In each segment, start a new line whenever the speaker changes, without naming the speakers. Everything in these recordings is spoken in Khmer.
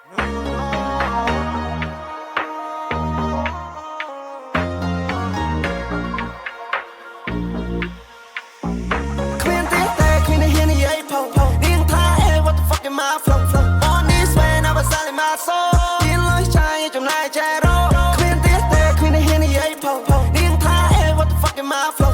What the fuck am I flow on this way never selling my soul មានលុយចាយចំណាយចែករកគ្មានទៀតទេគ្មានហ៊ាននិយាយផុសនាងថា What the fuck am I flow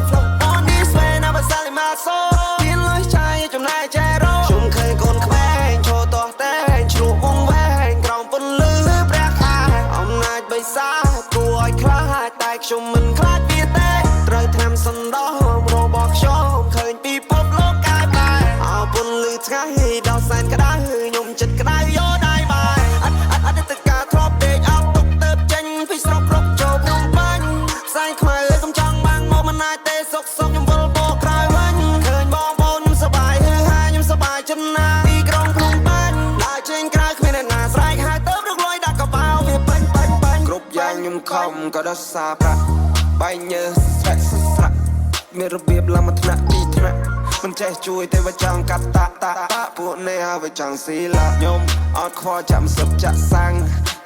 on this way never selling my soul មានលុយចាយចំណាយចែករកខ្ញុំឃើញកូនក្មេងឈរតោះតែងឆ្លុះវងវែងក្រោមពន្លឺព្រះខែអំណាចបិសាចគួរឲ្យខ្លាចតែខ្ញុំមិនខ្លាចវាទេត្រូវឆ្នាំសណ្ដោរបស់ខ្ញុំឃើញពីពិភពលោកកាយបែអោពន្លឺថ្ងៃដល់សែនក្តៅខ្ញុំចិត្តក្តៅយោដៃបាយអតីតកាលធ្លាប់ដេកអត់ទុកទៅចេញពីស្រុករកចូលភ្នំពេញផ្សែងខ្មៅកំចង់បាំងមកមិនអាចទេសុកខ្ញុំវិលបោក្រោយវិញឃើញបងប្អូនខ្ញុំសប្បាយខ្ញុំសប្បាយចិត្តណាស់ទីក្រុងភ្នំពេញដើរចេញក្រៅគ្មានអ្នកណាស្រែកហៅទៅរកលុយដាក់កបោវាពេញគ្រប់យ៉ាងខ្ញុំខំក៏ដោះសារប្រាក់បែកញើស្រែកស្រៈមានរបៀបឡើងមកថ្នាក់ទីថ្នាក់មិនចេះជួយទេវាចង់កាត់តាពួកនេះហើយវាចង់ស៊ីឡាខ្ញុំអត់ខ្វល់ចាំសឹកចាក់សាំង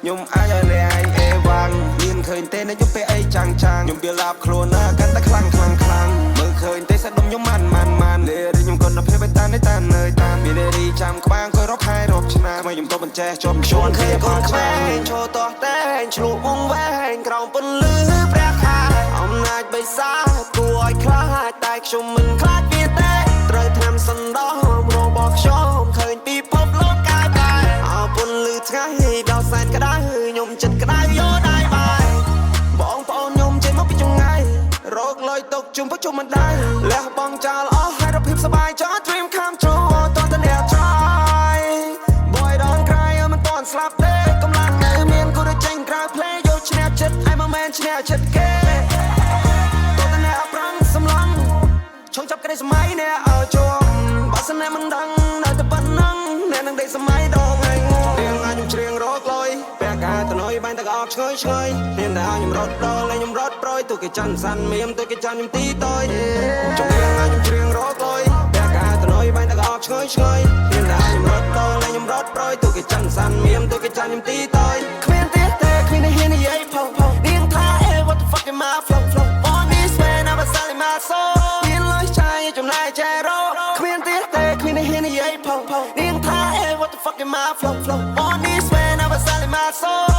ខ្ញុំអាចឲ្យអ្នកឯងអេវ៉ាំងមានឃើញទេនៅខ្ញុំពេលអីចាំងខ្ញុំវាឡាប់ខ្លួនណាកាន់តែខ្លាំងមើលឃើញទេសាច់ដុំខ្ញុំម៉ានលេរីខ្ញុំគុណភាពតានមានរីចាំក្បាំងក៏រកខែរកឆ្នាំខ្ញុំទៅបញ្ចេះជាប់ឈួនឃើញកូនខ្វែងឈរតោះតែងឆ្លុះវងវែងក្រោមពន្លឺព្រះខែអំណាចបិសាចគួរឲ្យខ្លាចតែខ្ញុំមិនខ្លាចវាទេត្រូវឆ្នាំសណ្ដោរបស់ខ្ញុំឃើញពីពិភពលោកកាយបែអោពន្លឺថ្ងៃដល់សែនក្តៅខ្ញុំចិត្តក្តៅយោដៃបាយបងប្អូនខ្ញុំចេញមកពីចង្ងាយរកលុយទុកជុំពុជុំមិនដែរលះបង់ចោលអស់ហើយរកភាពសប្បាយចោល dream come true តើតអ្នកឆ្លើយ boy don't cry មិនតន់ស្លាប់ទេកម្លាំងនៅមានគូរចេញក្រៅ play យកឈ្នះចិត្តឲ្យមកមែនឈ្នះចិត្តគេតើតអ្នកប្រឹងសម្លឹងឈងចាប់ក្តីសម័យអ្នកឲ្យជុំបើសិនអ្នកមិនដឹងនៅតែប៉ុណ្ណឹងអ្នកនឹងដេកសម័យដងថ្ងៃងងរៀងឲ្យខ្ញុំច្រៀងរកលុយពេលកាទៅណយបាញ់តែអោបឆ្ងើយហ៊ានតែឲ្យខ្ញុំរត់ដល់ហើយខ្ញុំរត់ប្រយទូគេច័ន្ទសាន់មៀមទូគេច័ន្ទខ្ញុំទីតយចំរៀងឲ្យខ្ញុំច្រៀងរកលុយពេលកាទៅណយបាញ់តែអោបឆ្ងើយហ៊ានតែឲ្យខ្ញុំរត់ដល់ហើយខ្ញុំរត់ប្រយទូគេច័ន្ទសាន់មៀមទូគេច័ន្ទខ្ញុំទីតយគ្មានទេគ្មានហ៊ាននិយាយផុសនាងថា What the fuck am I flow on this way never selling my soul មានលុយចាយចំណាយចែករកគ្មានទេគ្មានហ៊ាននិយាយផុសនាងថា What the fuck am I flow on this way never selling my soul